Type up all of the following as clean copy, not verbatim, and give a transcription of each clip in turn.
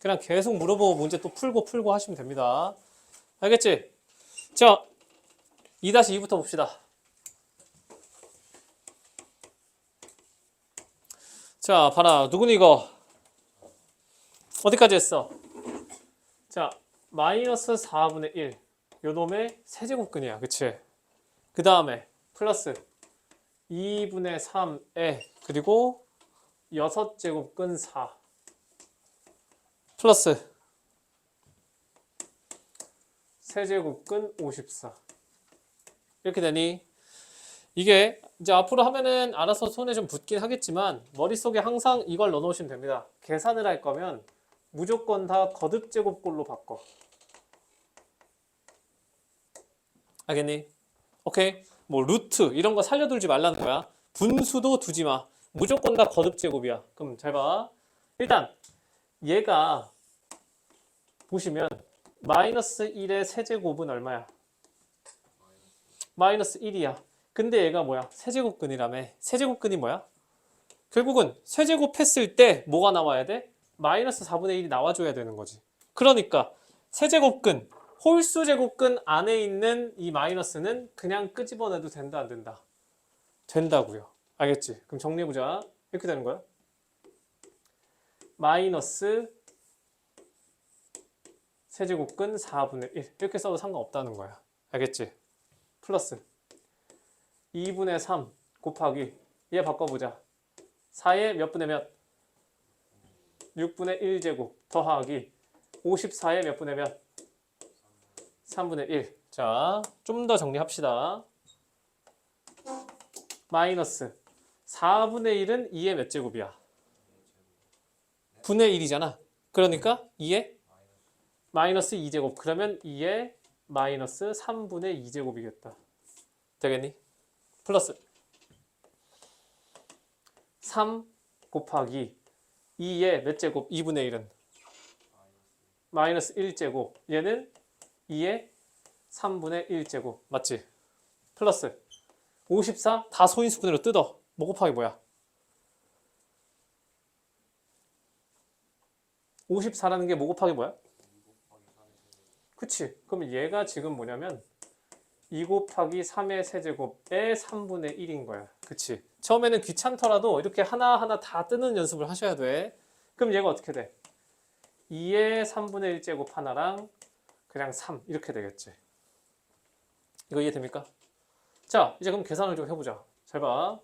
그냥 계속 물어보고 문제 또 풀고 하시면 됩니다. 알겠지? 자, 2-2부터 봅시다. 자, 봐라. 누구니 이거? 어디까지 했어? 자, 마이너스 4분의 1. 요 놈의 세제곱근이야. 그치? 그 다음에 플러스 2분의 3에 그리고 6제곱근 4 플러스 세제곱근 54 이렇게 되니 이게 이제 앞으로 하면은 알아서 손에 좀 붙긴 하겠지만 머릿속에 항상 이걸 넣어놓으시면 됩니다. 계산을 할 거면 무조건 다 거듭제곱꼴로 바꿔. 알겠니? 오케이. 뭐 루트 이런 거 살려두지 말라는 거야. 분수도 두지 마. 무조건 다 거듭제곱이야. 그럼 잘 봐. 일단 얘가 보시면 마이너스 1의 세제곱은 얼마야? 마이너스 1이야. 근데 얘가 뭐야? 세제곱근이라며. 세제곱근이 뭐야? 결국은 세제곱했을 때 뭐가 나와야 돼? 마이너스 4분의 1이 나와줘야 되는 거지. 그러니까 세제곱근, 홀수 제곱근 안에 있는 이 마이너스는 그냥 끄집어내도 된다, 안 된다? 된다고요. 알겠지? 그럼 정리해보자. 이렇게 되는 거야. 마이너스 세제곱근 4분의 1 이렇게 써도 상관없다는 거야. 알겠지? 플러스 2분의 3 곱하기 얘 바꿔보자. 4의 몇 분의 몇? 6분의 1제곱 더하기 54의 몇 분의 몇? 3분의 1. 자, 좀 더 정리합시다. 마이너스 4분의 1은 2의 몇 제곱이야? 분의 1이잖아. 그러니까 2의 마이너스 2제곱. 그러면 2의 마이너스 3분의 2제곱이겠다. 되겠니? 플러스 3 곱하기 2의 몇 제곱? 2분의 1은 마이너스 1제곱. 얘는 2의 3분의 1제곱. 맞지? 플러스 54 다 소인수분해로 뜯어. 뭐 곱하기 뭐야? 54라는 게 뭐 곱하기 뭐야? 그치? 그럼 얘가 지금 뭐냐면 2 곱하기 3의 세제곱의 3분의 1인 거야. 그치? 처음에는 귀찮더라도 이렇게 하나하나 다 뜨는 연습을 하셔야 돼. 그럼 얘가 어떻게 돼? 2의 3분의 1제곱 하나랑 그냥 3 이렇게 되겠지. 이거 이해됩니까? 자, 이제 그럼 계산을 좀 해보자. 잘 봐.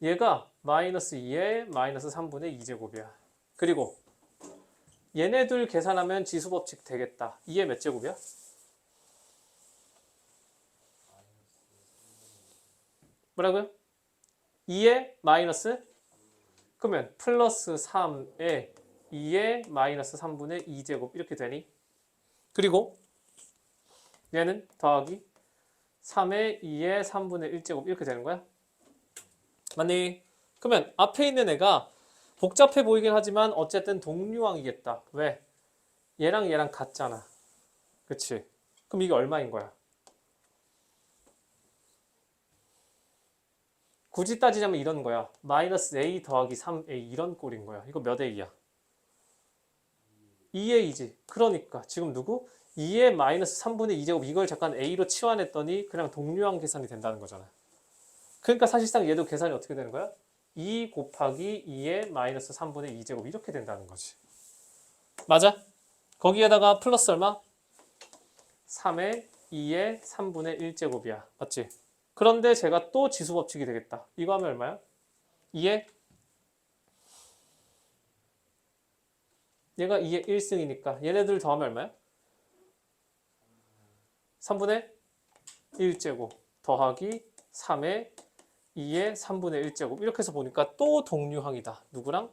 얘가 마이너스 2의 마이너스 3분의 2제곱이야. 그리고 얘네 둘 계산하면 지수법칙 되겠다. 2의 몇 제곱이야? 뭐라고요? 2의 마이너스? 그러면 플러스 3에 2의 마이너스 3분의 2제곱 이렇게 되니? 그리고 얘는 더하기 3의 2의 3분의 1제곱 이렇게 되는 거야? 맞니? 그러면 앞에 있는 애가 복잡해 보이긴 하지만 어쨌든 동류항이겠다. 왜? 얘랑 같잖아. 그치? 그럼 이게 얼마인 거야? 굳이 따지자면 이런 거야. 마이너스 a 더하기 3a 이런 꼴인 거야. 이거 몇 a야? 2a지. 그러니까 지금 누구? 2의 마이너스 3분의 2제곱 이걸 잠깐 a로 치환했더니 그냥 동류항 계산이 된다는 거잖아. 그러니까 사실상 얘도 계산이 어떻게 되는 거야? 2 곱하기 2의 마이너스 3분의 2제곱 이렇게 된다는 거지. 맞아? 거기에다가 플러스 얼마? 3의 2의 3분의 1제곱이야. 맞지? 그런데 제가 또 지수법칙이 되겠다. 이거 하면 얼마야? 2의 얘가 2의 1승이니까 얘네들 더하면 얼마야? 3분의 1제곱 더하기 3의 2의 3분의 1제곱 이렇게 해서 보니까 또 동류항이다. 누구랑?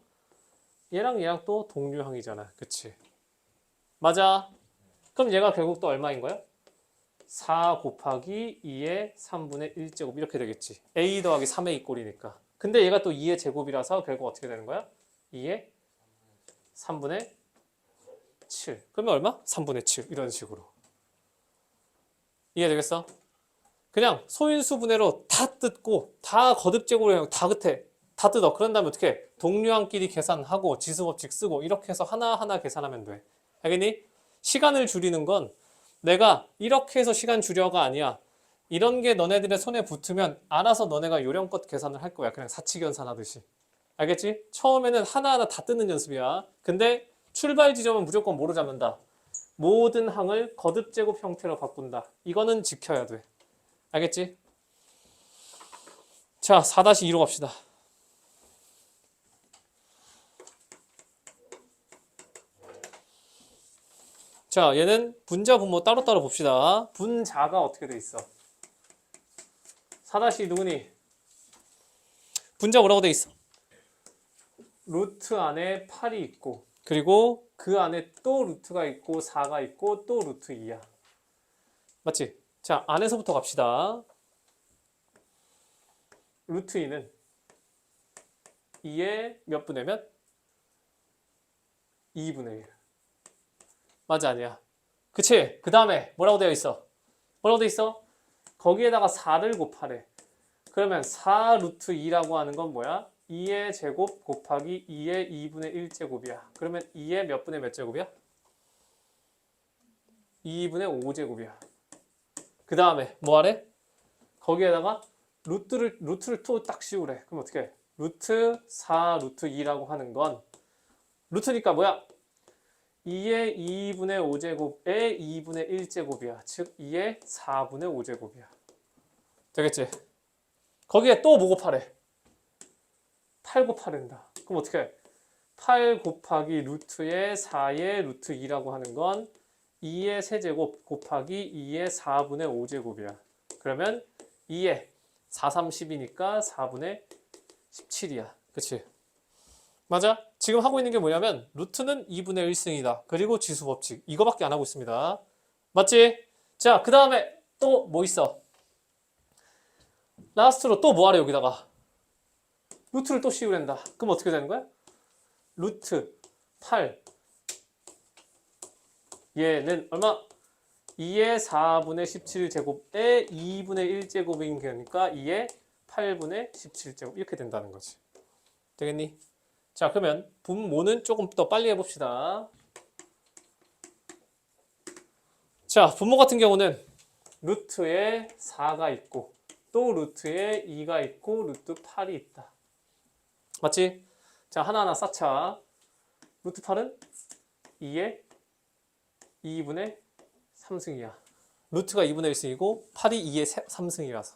얘랑 또 동류항이잖아. 그치? 맞아. 그럼 얘가 결국 또 얼마인 거야? 4 곱하기 2의 3분의 1제곱 이렇게 되겠지. a 더하기 3a 꼴이니까. 근데 얘가 또 2의 제곱이라서 결국 어떻게 되는 거야? 2의 3분의 7. 그러면 얼마? 3분의 7 이런 식으로. 이해되겠어? 그냥 소인수 분해로 다 뜯고 다 거듭제곱으로 다 끝에 다 뜯어. 그런 다음에 어떻게 해? 동류항끼리 계산하고 지수법칙 쓰고 이렇게 해서 하나하나 계산하면 돼. 알겠니? 시간을 줄이는 건 내가 이렇게 해서 시간 줄여가 아니야. 이런 게 너네들의 손에 붙으면 알아서 너네가 요령껏 계산을 할 거야. 그냥 사칙연산하듯이. 알겠지? 처음에는 하나하나 다 뜯는 연습이야. 근데 출발 지점은 무조건 뭐로 잡는다? 모든 항을 거듭제곱 형태로 바꾼다. 이거는 지켜야 돼. 알겠지? 자, 4-2로 갑시다. 자, 얘는 분자, 분모 따로따로 봅시다. 분자가 어떻게 돼 있어? 4-2 누구니? 분자 뭐라고 돼 있어? 루트 안에 8이 있고 그리고 그 안에 또 루트가 있고 4가 있고 또 루트 2야. 맞지? 자, 안에서부터 갑시다. 루트 2는 2의 몇 분의 몇? 2분의 1. 맞아, 아니야? 그치? 그 다음에 뭐라고 되어 있어? 뭐라고 되어 있어? 거기에다가 4를 곱하래. 그러면 4 루트 2라고 하는 건 뭐야? 2의 제곱 곱하기 2의 2분의 1제곱이야. 그러면 2의 몇 분의 몇 제곱이야? 2분의 5제곱이야. 그 다음에 뭐 하래? 거기에다가 루트를 또 딱 씌우래. 그럼 어떻게 해? 루트 4 루트 2라고 하는 건 루트니까 뭐야? 2의 2분의 5제곱의 2분의 1제곱이야. 즉 2의 4분의 5제곱이야. 되겠지? 거기에 또 뭐 곱하래? 8 곱하랜다. 그럼 어떻게 해? 8 곱하기 루트의 4의 루트 2라고 하는 건 2의 세제곱 곱하기 2의 4분의 5제곱이야. 그러면 2의 4, 3, 10이니까 4분의 17이야. 그치? 맞아? 지금 하고 있는 게 뭐냐면 루트는 2분의 1승이다. 그리고 지수법칙. 이거밖에 안 하고 있습니다. 맞지? 자, 그 다음에 또 뭐 있어? 라스트로 또 뭐 하래 여기다가? 루트를 또 씌우랜다. 그럼 어떻게 되는 거야? 루트 8 얘는 얼마? 2의 4분의 17제곱에 2분의 1제곱인 거니까 2의 8분의 17제곱 이렇게 된다는 거지. 되겠니? 자, 그러면 분모는 조금 더 빨리 해봅시다. 자, 분모 같은 경우는 루트에 4가 있고 또 루트에 2가 있고 루트 8이 있다. 맞지? 자, 하나하나 쌓자. 루트 8은 2의 2분의 3승이야. 루트가 2분의 1승이고 8이 2의 3승이라서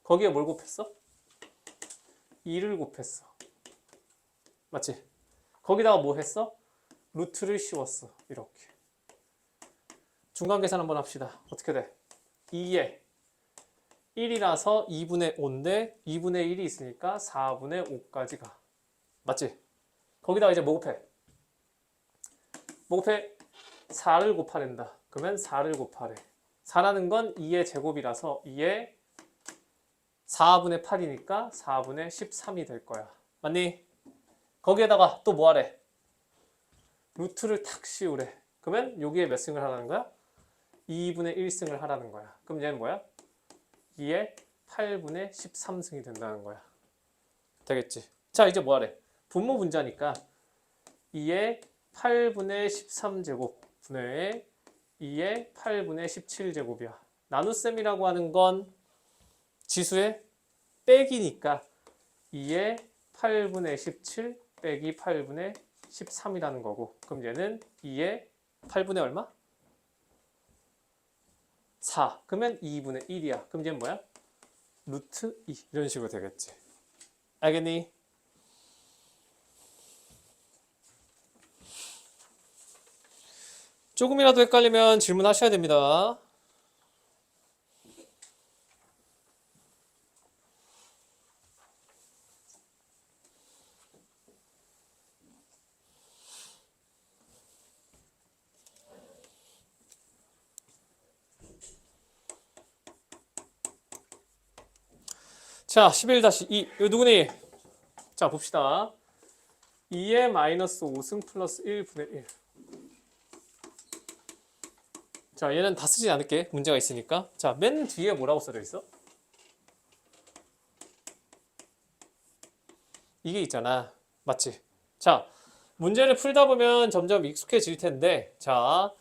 거기에 뭘 곱했어? 2를 곱했어. 맞지? 거기다가 뭐 했어? 루트를 씌웠어. 이렇게. 중간 계산 한번 합시다. 어떻게 돼? 2에 1이라서 2분의 5인데 2분의 1이 있으니까 4분의 5까지 가. 맞지? 거기다가 이제 뭐 곱해? 뭐 곱해? 4를 곱하랜다. 그러면 4를 곱하래. 4라는 건 2의 제곱이라서 2의 4분의 8이니까 4분의 13이 될 거야. 맞니? 거기에다가 또 뭐 하래? 루트를 탁 씌우래. 그러면 여기에 몇 승을 하라는 거야? 2분의 1승을 하라는 거야. 그럼 얘는 뭐야? 2의 8분의 13승이 된다는 거야. 되겠지? 자, 이제 뭐 하래? 분모 분자니까 2의 8분의 13제곱 분의 2의 8분의 17제곱이야. 나눗셈이라고 하는 건 지수의 빼기니까 2의 8분의 17 빼기 8분의 13이라는 거고, 그럼 얘는 2의 8분의 얼마? 4. 그러면 2분의 1이야. 그럼 얘는 뭐야? 루트 2. 이런 식으로 되겠지. 알겠니? 조금이라도 헷갈리면 질문하셔야 됩니다. 자, 11-2. 이거 누구니? 자, 봅시다. 2의 마이너스 5승 플러스 1분의 1. 자, 얘는 다 쓰진 않을게. 문제가 있으니까. 자, 맨 뒤에 뭐라고 써져 있어? 이게 있잖아. 맞지? 자, 문제를 풀다 보면 점점 익숙해질 텐데, 자,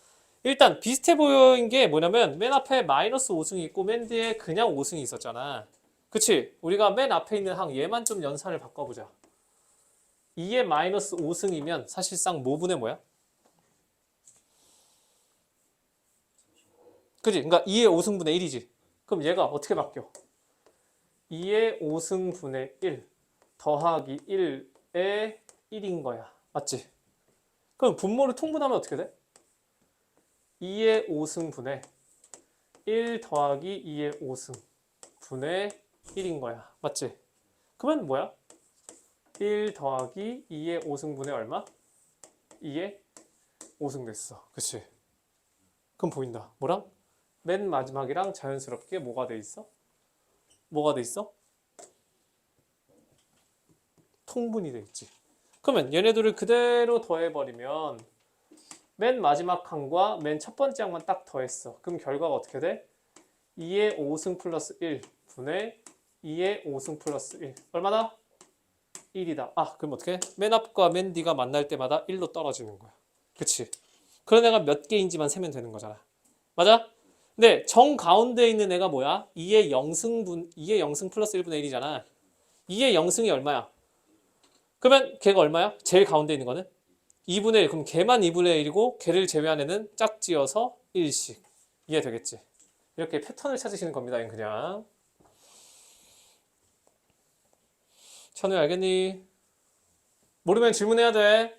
일단 비슷해 보인 게 뭐냐면 맨 앞에 마이너스 5승이 있고 맨 뒤에 그냥 5승이 있었잖아. 그치? 우리가 맨 앞에 있는 항 얘만 좀 연산을 바꿔보자. 2의 마이너스 5승이면 사실상 뭐분의 뭐야? 그치? 그러니까 2의 5승분의 1이지. 그럼 얘가 어떻게 바뀌어? 2의 5승분의 1 더하기 1의 1인 거야. 맞지? 그럼 분모를 통분하면 어떻게 돼? 2의 5승분의 1 더하기 2의 5승 분의 1인 거야. 맞지? 그러면 뭐야? 1 더하기 2의 5승분의 얼마? 2의 5승 됐어. 그치? 그럼 보인다. 뭐랑? 맨 마지막이랑 자연스럽게 뭐가 돼 있어? 뭐가 돼 있어? 통분이 돼 있지. 그러면 얘네들을 그대로 더해버리면 맨 마지막 항과 맨 첫 번째 항만 딱 더했어. 그럼 결과가 어떻게 돼? 2의 5승 플러스 1 분의 2의 5승 플러스 1 얼마나? 1이다. 아 그럼 어떻게? 맨 앞과 맨 뒤가 만날 때마다 1로 떨어지는 거야. 그치? 그런 애가 몇 개인지만 세면 되는 거잖아. 맞아? 근데 정 가운데 있는 애가 뭐야? 2의 0승 플러스 1분의 1이잖아. 2의 0승이 얼마야? 그러면 걔가 얼마야? 제일 가운데 있는 거는? 2분의 1. 그럼 걔만 2분의 1이고 걔를 제외한 애는 짝지어서 1씩. 이해되겠지? 이렇게 패턴을 찾으시는 겁니다. 그냥. 천우야 알겠니? 모르면 질문해야 돼.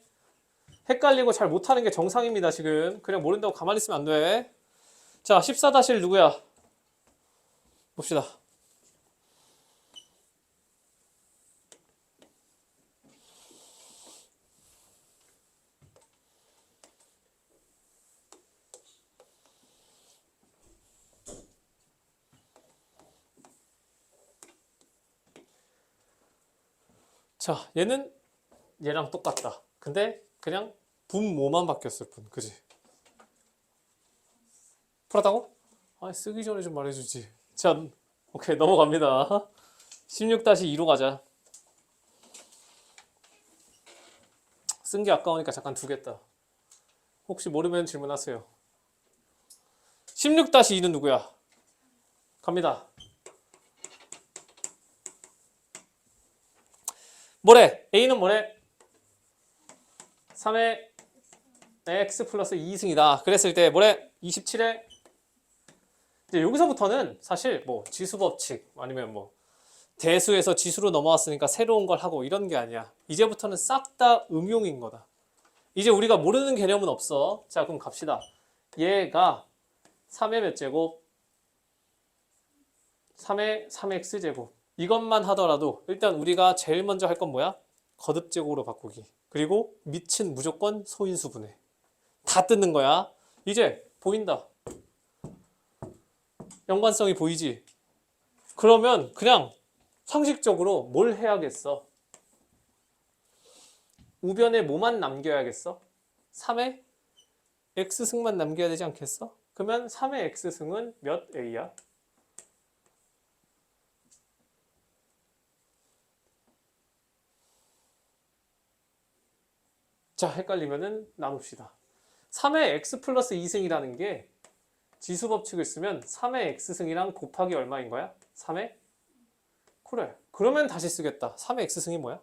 헷갈리고 잘 못하는 게 정상입니다. 지금. 그냥 모른다고 가만히 있으면 안 돼. 자 14-1 누구야? 봅시다. 자 얘는 얘랑 똑같다. 근데 그냥 분모만 바뀌었을 뿐. 그지? 풀었다고? 아 쓰기 전에 좀 말해주지. 자 오케이 넘어갑니다. 16-2로 가자. 쓴 게 아까우니까 잠깐 두겠다. 혹시 모르면 질문하세요. 16-2는 누구야? 갑니다. 뭐래? A는 뭐래? 3의 x 플러스 2승이다. 그랬을 때 뭐래? 27에 이제 여기서부터는 사실 뭐 지수 법칙 아니면 뭐 대수에서 지수로 넘어왔으니까 새로운 걸 하고 이런 게 아니야. 이제부터는 싹 다 응용인 거다. 이제 우리가 모르는 개념은 없어. 자 그럼 갑시다. 얘가 3의 몇 제곱? 3의 3x 제곱. 이것만 하더라도 일단 우리가 제일 먼저 할 건 뭐야? 거듭 제곱으로 바꾸기. 그리고 밑은 무조건 소인수분해. 다 뜯는 거야. 이제 보인다. 연관성이 보이지? 그러면 그냥 상식적으로 뭘 해야겠어? 우변에 뭐만 남겨야겠어? 3의 x승만 남겨야 되지 않겠어? 그러면 3의 x승은 몇 a야? 자, 헷갈리면은 나눕시다. 3의 x 플러스 2승이라는 게 지수 법칙을 쓰면 3의 x승이랑 곱하기 얼마인 거야? 3의? 그래. 그러면 다시 쓰겠다. 3의 x승이 뭐야?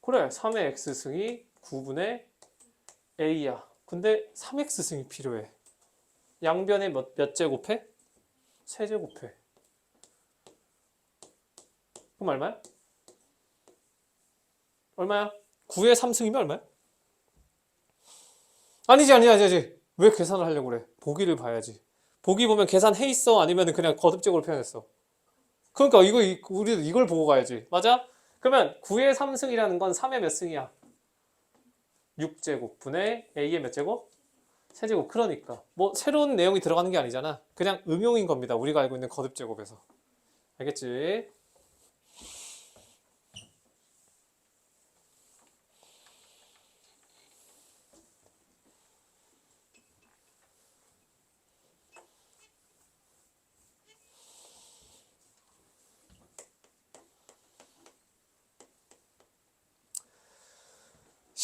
그래. 3의 x승이 9분의 a야. 근데 3x승이 필요해. 양변에 몇 제곱해? 세제곱해. 그럼 얼마야? 얼마야? 9의 3승이면 얼마야? 아니지. 왜 계산을 하려고 그래? 보기를 봐야지. 보기 보면 계산해 있어? 아니면 그냥 거듭적으로 표현했어? 그러니까 우리 이걸 보고 가야지. 맞아? 그러면 9의 3승이라는 건 3의 몇 승이야? 6제곱 분의 a의 몇 제곱? 세제곱. 그러니까 뭐 새로운 내용이 들어가는 게 아니잖아. 그냥 응용인 겁니다. 우리가 알고 있는 거듭제곱에서. 알겠지?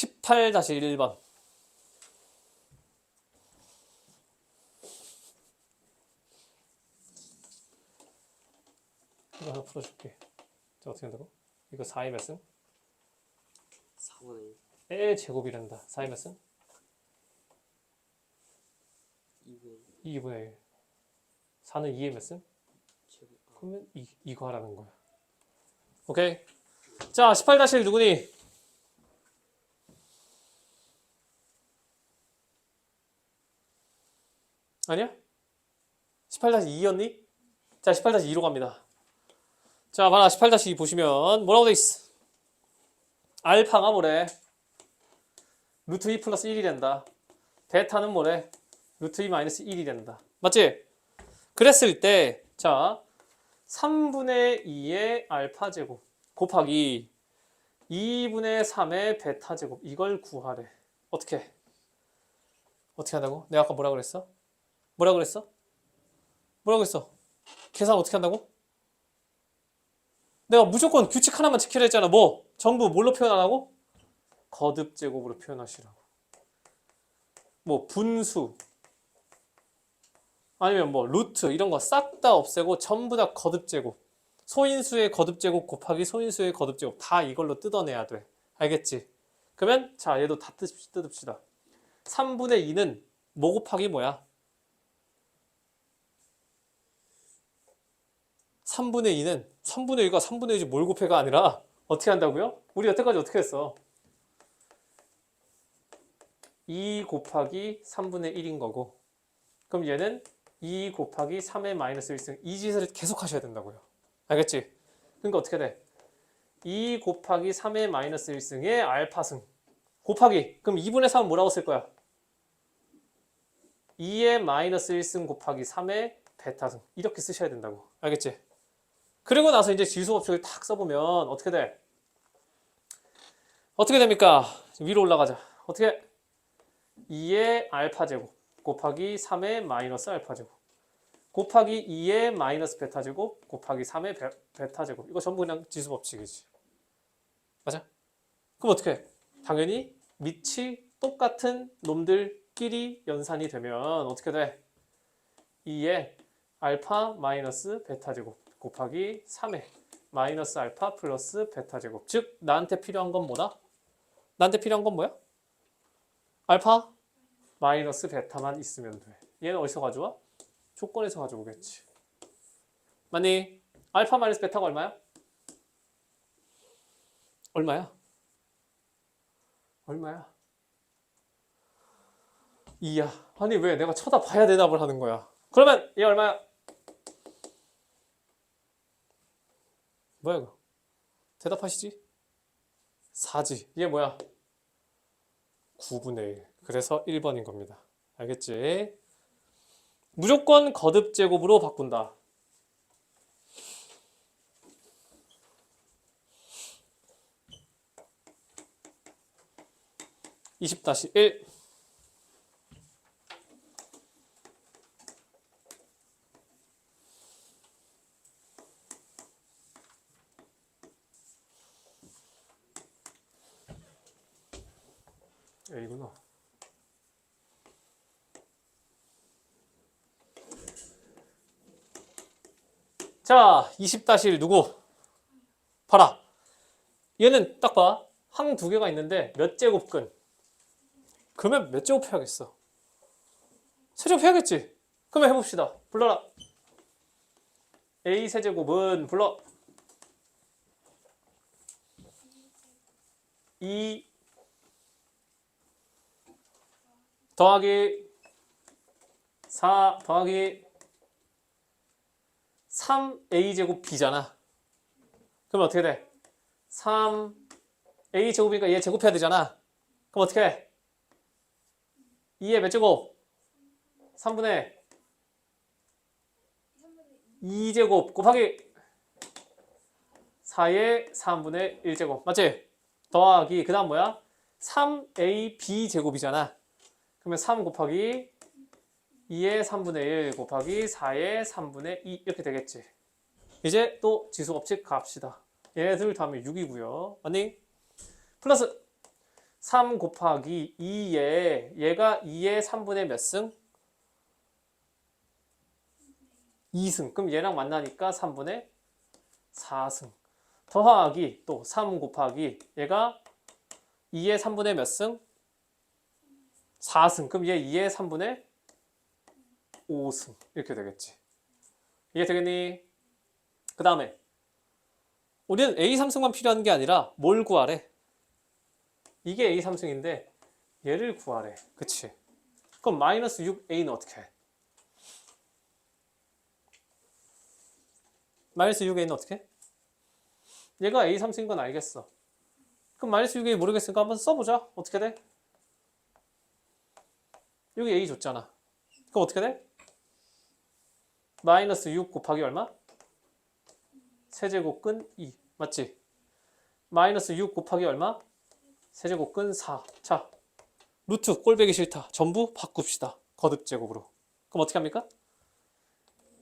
18-1번. 이거 하나 풀어줄게. 자, 어떻게 한다고? 이거 4의 몇 승? 4분의 의 제곱이란다. 4의 몇 승? 2분의 2분의 1. 4는 2의 몇 승? 제곱. 그러면 이거 하라는 거야. 오케이. 자, 18-1 누구니? 아니야? 18-2였니? 자, 18-2로 갑니다. 자, 봐라. 18-2 보시면 뭐라고 돼 있어? 알파가 뭐래? 루트 2 플러스 1이 된다. 베타는 뭐래? 루트 2 마이너스 1이 된다. 맞지? 그랬을 때, 자, 3분의 2의 알파 제곱 곱하기 2분의 3의 베타 제곱 이걸 구하래. 어떻게? 어떻게 한다고? 내가 아까 뭐라 그랬어? 뭐라 그랬어? 뭐라고 했어? 계산 어떻게 한다고? 내가 무조건 규칙 하나만 지키라 했잖아. 뭐? 전부 뭘로 표현하라고? 거듭 제곱으로 표현하시라고. 뭐 분수 아니면 뭐 루트 이런 거 싹 다 없애고 전부 다 거듭 제곱. 소인수의 거듭 제곱 곱하기 소인수의 거듭 제곱 다 이걸로 뜯어내야 돼. 알겠지? 그러면 자 얘도 다 뜯읍시다. 3분의 2는 뭐 곱하기 뭐야? 3분의 2는 3분의 1과 3분의 1이 뭘 곱해가 아니라 어떻게 한다고요? 우리 여태까지 어떻게 했어? 2 곱하기 3분의 1인 거고 그럼 얘는 2 곱하기 3의 마이너스 1승 이 짓을 계속 하셔야 된다고요. 알겠지? 그러니까 어떻게 돼? 2 곱하기 3의 마이너스 1승의 알파승 곱하기 그럼 2분의 3은 뭐라고 쓸 거야? 2의 마이너스 1승 곱하기 3의 베타승 이렇게 쓰셔야 된다고. 알겠지? 그리고 나서 이제 지수법칙을 탁 써보면 어떻게 돼? 어떻게 됩니까? 위로 올라가자. 어떻게? 2의 알파 제곱 곱하기 3의 마이너스 알파 제곱 곱하기 2의 마이너스 베타 제곱 곱하기 3의 베타 제곱 이거 전부 그냥 지수법칙이지. 맞아? 그럼 어떻게 해? 당연히 밑이 똑같은 놈들끼리 연산이 되면 어떻게 돼? 2의 알파 마이너스 베타 제곱 곱하기 3의 마이너스 알파 플러스 베타 제곱 즉 나한테 필요한 건 뭐다? 나한테 필요한 건 뭐야? 알파 마이너스 베타만 있으면 돼. 얘는 어디서 가져와? 조건에서 가져오겠지. 맞니? 알파 마이너스 베타가 얼마야? 얼마야? 얼마야? 2야. 아니 왜 내가 쳐다봐야 대답을 하는 거야? 그러면 얘 얼마야? 뭐야 이거? 대답하시지? 4지. 얘 뭐야? 9분의 1. 그래서 1번인 겁니다. 알겠지? 무조건 거듭 제곱으로 바꾼다. (20-1) A구나. 자, 20-1 누구? 봐라. 얘는 딱 봐. 항 두 개가 있는데 몇 제곱근? 그러면 몇 제곱 해야겠어? 세제곱 해야겠지? 그러면 해봅시다. 불러라. A 세제곱은 불러. 2 더하기 4 더하기 3a제곱 b잖아. 그럼 어떻게 돼? 3a제곱이니까 얘 제곱해야 되잖아. 그럼 어떻게 해? 2의 몇 제곱? 3분의 2제곱 곱하기 4의 3분의 1제곱. 맞지? 더하기 그 다음 뭐야? 3ab 제곱이잖아. 그러면 3 곱하기 2의 3분의 1 곱하기 4의 3분의 2 이렇게 되겠지. 이제 또 지수법칙 갑시다. 얘네들 다음에 6이고요. 맞니? 플러스 3 곱하기 2에 얘가 2의 3분의 몇 승? 2승. 그럼 얘랑 만나니까 3분의 4승. 더하기 또 3 곱하기 얘가 2의 3분의 몇 승? 4승. 그럼 얘 2의 3분의 5승. 이렇게 되겠지. 이해 되겠니? 그 다음에 우리는 A 3승만 필요한 게 아니라 뭘 구하래? 이게 A 3승인데 얘를 구하래. 그치? 그럼 마이너스 6A는 어떻게 해? 마이너스 6A는 어떻게 해? 얘가 A 3승인 건 알겠어. 그럼 마이너스 6A 모르겠으니까 한번 써보자. 어떻게 돼? 여기 A 줬잖아. 그럼 어떻게 돼? 마이너스 6 곱하기 얼마? 세제곱근 2. 맞지? 마이너스 6 곱하기 얼마? 세제곱근 4. 자, 루트 꼴배기 싫다. 전부 바꿉시다. 거듭 제곱으로. 그럼 어떻게 합니까?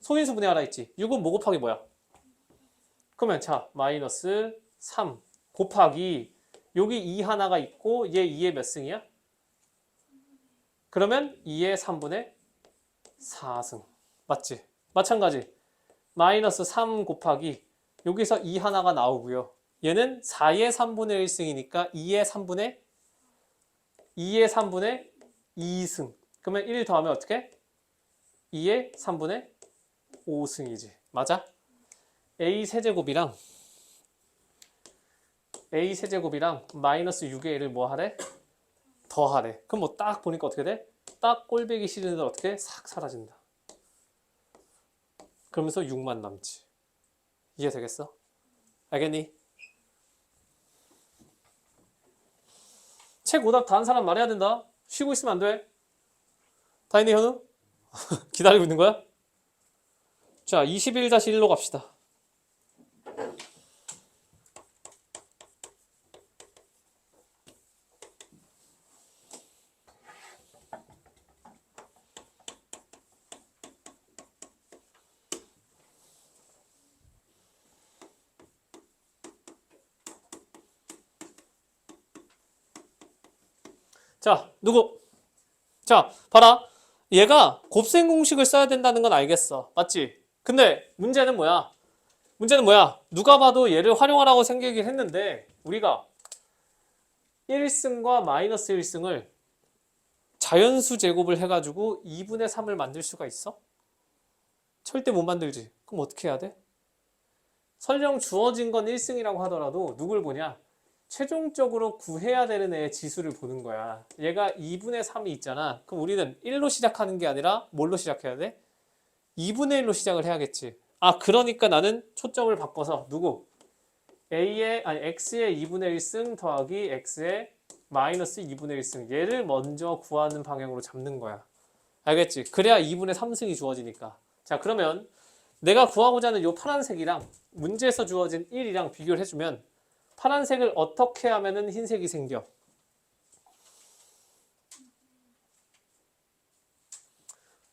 소인수 분해하라 했지. 6은 뭐 곱하기 뭐야? 그러면 자, 마이너스 3 곱하기 여기 2 하나가 있고 얘 2의 몇 승이야? 그러면 2의 3분의 4승. 맞지? 마찬가지. 마이너스 3 곱하기 여기서 2 하나가 나오고요. 얘는 4의 3분의 1승이니까 2의 3분의 2승. 그러면 1 더하면 어떻게? 2의 3분의 5승이지. 맞아? A 세제곱이랑 마이너스 6의 1을 뭐 하래? 더하래. 그럼 뭐 딱 보니까 어떻게 돼? 딱 꼴배기 싫은데 어떻게? 싹 사라진다. 그러면서 6만 남지. 이해되겠어? 알겠니? 책 오답 다 한 사람 말해야 된다. 쉬고 있으면 안 돼. 다 했니, 현우? 기다리고 있는 거야? 자, 21-1로 갑시다. 자, 누구? 자, 봐라. 얘가 곱셈 공식을 써야 된다는 건 알겠어. 맞지? 근데 문제는 뭐야? 누가 봐도 얘를 활용하라고 생각을 했는데 우리가 1승과 마이너스 1승을 자연수 제곱을 해가지고 2분의 3을 만들 수가 있어? 절대 못 만들지. 그럼 어떻게 해야 돼? 설령 주어진 건 1승이라고 하더라도 누굴 보냐? 최종적으로 구해야 되는 애의 지수를 보는 거야. 얘가 2분의 3이 있잖아. 그럼 우리는 1로 시작하는 게 아니라 뭘로 시작해야 돼? 2분의 1로 시작을 해야겠지. 아, 그러니까 나는 초점을 바꿔서 누구? x의 2분의 1승 더하기 x의 마이너스 2분의 1승. 얘를 먼저 구하는 방향으로 잡는 거야. 알겠지? 그래야 2분의 3승이 주어지니까. 자, 그러면 내가 구하고자 하는 이 파란색이랑 문제에서 주어진 1이랑 비교를 해주면 파란색을 어떻게 하면은 흰색이 생겨?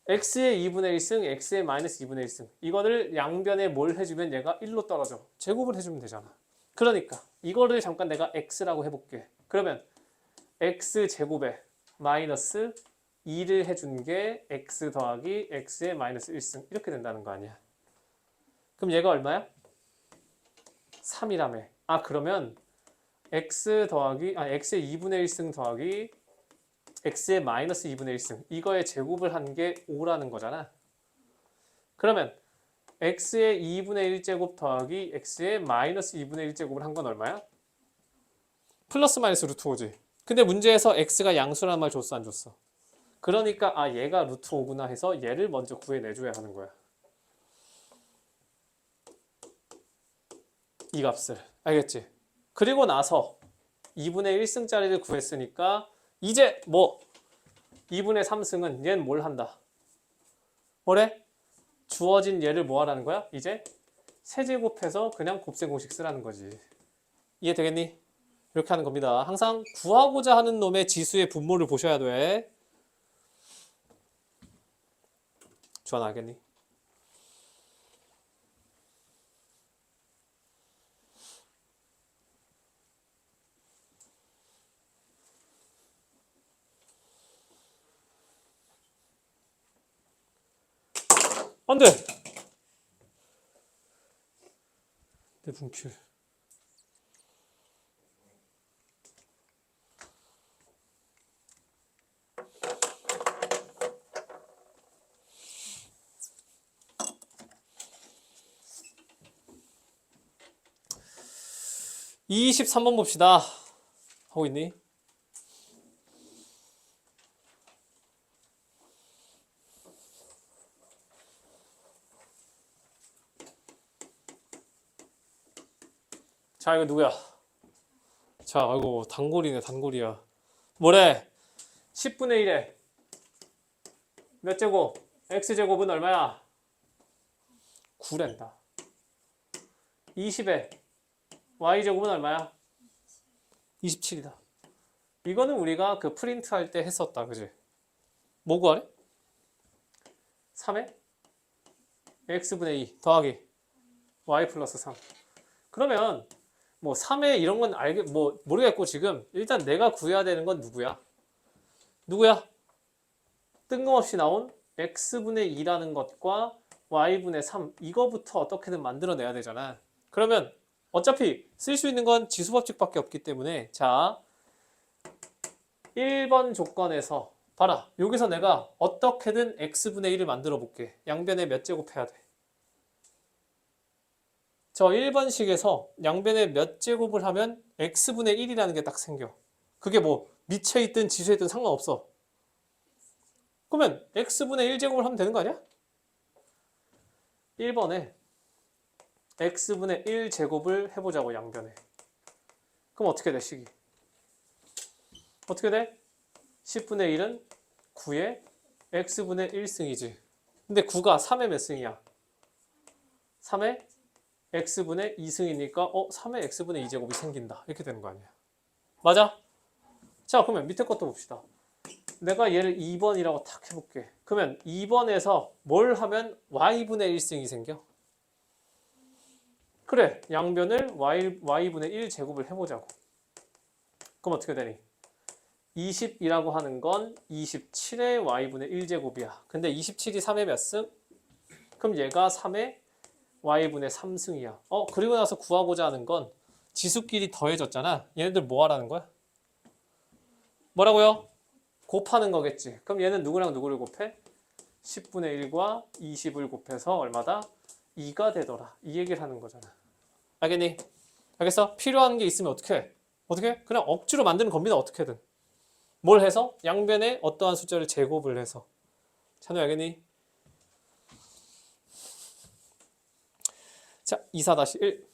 x의 2분의 1승, x의 마이너스 2분의 1승. 이거를 양변에 뭘 해주면 얘가 1로 떨어져. 제곱을 해주면 되잖아. 그러니까 이거를 잠깐 내가 x라고 해볼게. 그러면 x제곱에 마이너스 2를 해준 게 x 더하기 x의 마이너스 1승. 이렇게 된다는 거 아니야. 그럼 얘가 얼마야? 3이라며. 아, 그러면 x의 2분의 1승 더하기 x의 마이너스 2분의 1승. 이거의 제곱을 한 게 5라는 거잖아. 그러면 x의 2분의 1제곱 더하기 x의 마이너스 2분의 1제곱을 한 건 얼마야? 플러스 마이너스 루트 5지. 근데 문제에서 x가 양수라는 말 줬어, 안 줬어? 그러니까 아, 얘가 루트 5구나 해서 얘를 먼저 구해내줘야 하는 거야. 이 값을. 알겠지? 그리고 나서 2분의 1승짜리를 구했으니까 이제 뭐 2분의 3승은 얘는 뭘 한다? 뭐래? 주어진 얘를 뭐 하라는 거야? 이제 세제곱해서 그냥 곱셈 공식 쓰라는 거지. 이해되겠니? 이렇게 하는 겁니다. 항상 구하고자 하는 놈의 지수의 분모를 보셔야 돼. 주환 알겠니? 안 돼. 내 분필. 이 23번 봅시다. 하고 있니? 자, 이거 누구야? 자, 아이고, 단골이네, 단골이야. 뭐래? 10분의 1에 몇 제곱? x제곱은 얼마야? 9랜다. 20에 y제곱은 얼마야? 27이다. 이거는 우리가 그 프린트 할 때 했었다. 그지? 뭐 구하래? 3에 x분의 2 더하기 y 플러스 3. 그러면 뭐 3에 이런 건 뭐 모르겠고 지금 일단 내가 구해야 되는 건 누구야? 누구야? 뜬금없이 나온 x분의 2라는 것과 y분의 3 이거부터 어떻게든 만들어내야 되잖아. 그러면 어차피 쓸 수 있는 건 지수법칙밖에 없기 때문에 자 1번 조건에서 봐라. 여기서 내가 어떻게든 x분의 1을 만들어 볼게. 양변에 몇 제곱 해야 돼? 저 1번식에서 양변에 몇 제곱을 하면 x분의 1이라는 게 딱 생겨. 그게 뭐 밑에 있든 지수에 있든 상관없어. 그러면 x분의 1제곱을 하면 되는 거 아니야? 1번에 x분의 1제곱을 해보자고 양변에. 그럼 어떻게 돼 식이? 어떻게 돼? 10분의 1은 9의 x분의 1승이지. 근데 9가 3의 몇 승이야? 3의 x분의 2승이니까 3의 x분의 2제곱이 생긴다. 이렇게 되는 거 아니야. 맞아? 자, 그러면 밑에 것도 봅시다. 내가 얘를 2번이라고 탁 해볼게. 그러면 2번에서 뭘 하면 y분의 1승이 생겨? 그래, 양변을 y분의 1제곱을 해보자고. 그럼 어떻게 되니? 20이라고 하는 건 27의 y분의 1제곱이야. 근데 27이 3의 몇 승? 그럼 얘가 3의 y분의 3승이야. 그리고 나서 구하고자 하는 건 지수끼리 더해졌잖아. 얘네들 뭐 하라는 거야? 뭐라고요? 곱하는 거겠지. 그럼 얘는 누구랑 누구를 곱해? 10분의 1과 20을 곱해서 얼마다? 2가 되더라. 이 얘기를 하는 거잖아. 알겠니? 알겠어? 필요한 게 있으면 어떻게 해? 어떻게 해? 그냥 억지로 만드는 겁니다. 어떻게든. 뭘 해서? 양변에 어떠한 숫자를 제곱을 해서. 찬우 알겠니? 자, 24-1.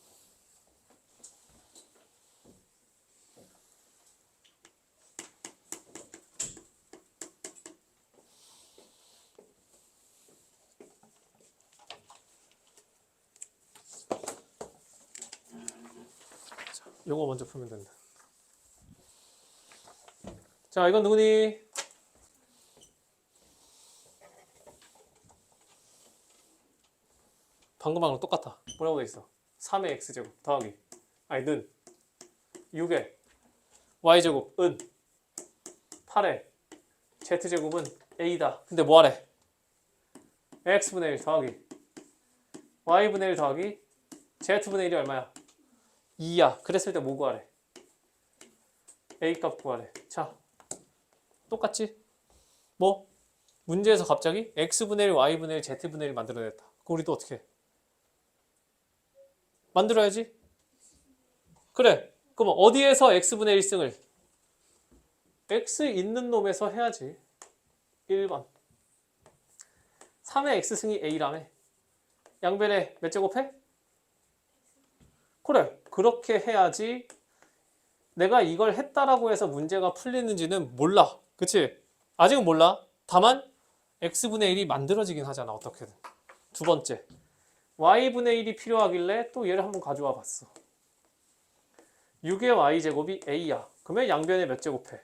자, 요거 먼저 풀면 된다. 자, 이건 누구니? 방금하고 똑같아. 뭐라고 돼 있어? 3의 x제곱 더하기 는 6의 y제곱 은 8의 z제곱은 a다. 근데 뭐 하래? x분의 1 더하기 y분의 1 더하기 z분의 1이 얼마야? 2야. 그랬을 때 뭐 구하래? a 값 구하래. 자, 똑같지? 뭐? 문제에서 갑자기 x분의 1, y분의 1, z분의 1 만들어냈다. 그럼 우리도 어떻게 해? 만들어야지. 그래. 그럼 어디에서 x분의 1승을? x 있는 놈에서 해야지. 1번. 3의 x승이 a라며. 양변에 몇 제곱해? 그래. 그렇게 해야지. 내가 이걸 했다라고 해서 문제가 풀리는지는 몰라. 그치? 아직은 몰라. 다만 x분의 1이 만들어지긴 하잖아. 어떻게든. 두 번째. y분의 1이 필요하길래 또 얘를 한번 가져와 봤어. 6의 y제곱이 a야. 그러면 양변에 몇 제곱해?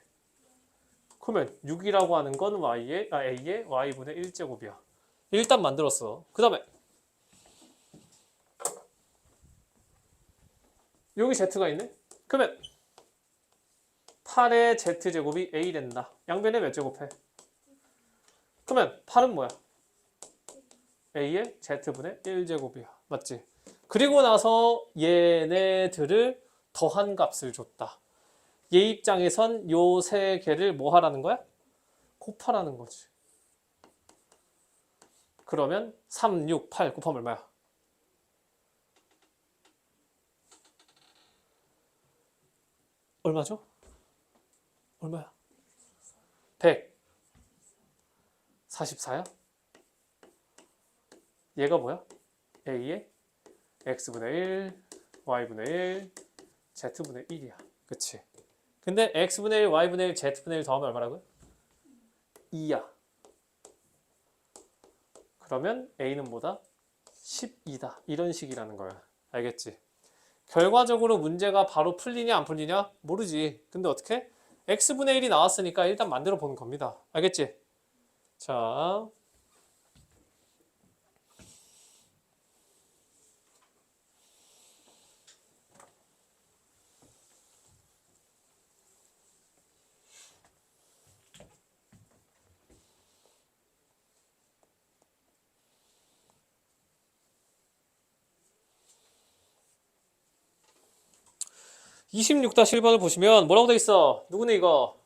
그러면 6이라고 하는 건 a의 y분의 1제곱이야. 일단 만들었어. 그 다음에 여기 z가 있네? 그러면 8의 z제곱이 a 된다. 양변에 몇 제곱해? 그러면 8은 뭐야? A의 Z분의 1제곱이야. 맞지? 그리고 나서 얘네들을 더한 값을 줬다. 얘 입장에선 요 세 개를 뭐 하라는 거야? 곱하라는 거지. 그러면 3, 6, 8 곱하면 얼마야? 얼마죠? 얼마야? 144야? 얘가 뭐야? A의 X분의 1, Y분의 1, Z분의 1이야. 그치? 근데 X분의 1, Y분의 1, Z분의 1 더하면 얼마라고요? 2야. 그러면 A는 뭐다? 12다. 이런 식이라는 거야. 알겠지? 결과적으로 문제가 바로 풀리냐 안 풀리냐? 모르지. 근데 어떻게? X분의 1이 나왔으니까 일단 만들어 보는 겁니다. 알겠지? 자, 26-1번을 보시면 뭐라고 돼 있어? 누구네 이거?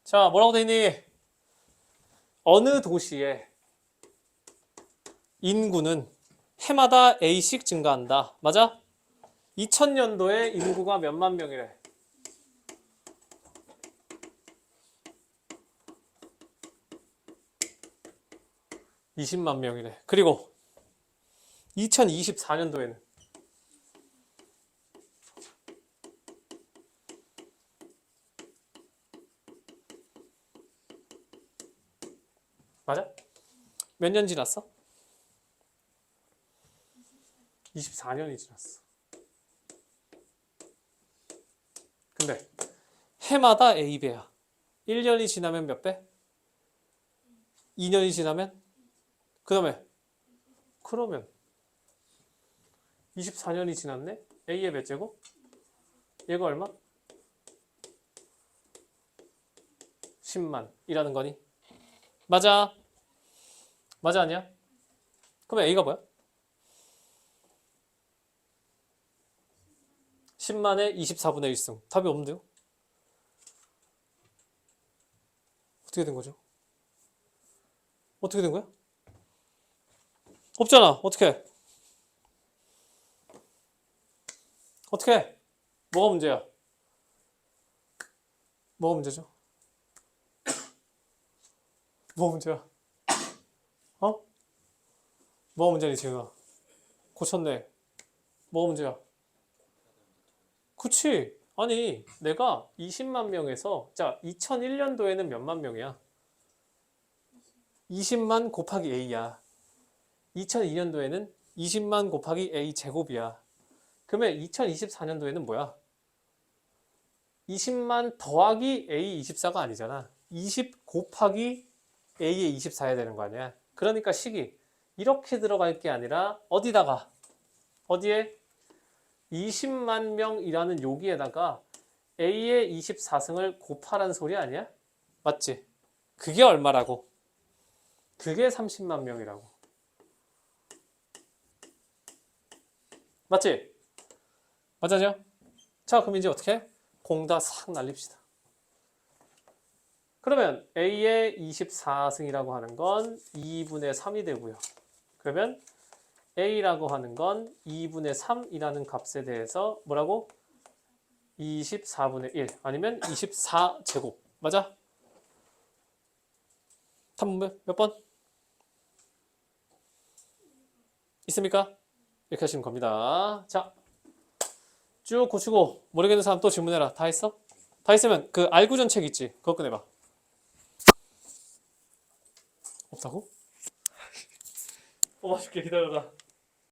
자, 뭐라고 돼 있니? 어느 도시의 인구는 해마다 A씩 증가한다. 맞아? 2000년도에 인구가 몇만 명이래? 20만 명이래. 그리고 2024년도에는 맞아? 몇 년 지났어? 24년이 지났어. 근데 해마다 A배야. 1년이 지나면 몇 배? 2년이 지나면? 그 다음에 그러면 24년이 지났네? A의 몇 제곱? 얘가 얼마? 10만 이라는 거니? 맞아. 맞아 아니야? 그럼 A가 뭐야? 10만에 24분의 1승. 답이 없는데요? 어떻게 된 거죠? 어떻게 된 거야? 없잖아. 어떻게? 어떻게? 뭐가 문제야? 뭐가 문제죠? 뭐가 문제야? 어? 뭐가 문제니 지금? 고쳤네. 뭐가 문제야? 그치? 아니 내가 20만 명에서 자 2001년도에는 몇만 명이야? 20만 곱하기 A야. 2002년도에는 20만 곱하기 A 제곱이야. 그러면 2024년도에는 뭐야? 20만 더하기 A 24가 아니잖아. 20 곱하기 A의 24해야 되는 거 아니야. 그러니까 식이 이렇게 들어갈 게 아니라 어디다가? 어디에? 20만 명이라는 여기에다가 A의 24승을 곱하라는 소리 아니야? 맞지? 그게 얼마라고? 그게 30만 명이라고. 맞지? 맞아죠? 자, 그럼 이제 어떻게 해? 공다 싹 날립시다. 그러면 A의 24승이라고 하는 건 2분의 3이 되고요. 그러면 A라고 하는 건 2분의 3이라는 값에 대해서 뭐라고? 24분의 1 아니면 24제곱. 맞아? 답은 몇 번? 있습니까? 이렇게 하시면 겁니다. 자, 쭉 고치고 모르겠는 사람 또 질문해라. 다 했어? 다 했으면 그 알구전 책 있지? 그거 꺼내봐. 없다고? 뽑아줄게 기다려라.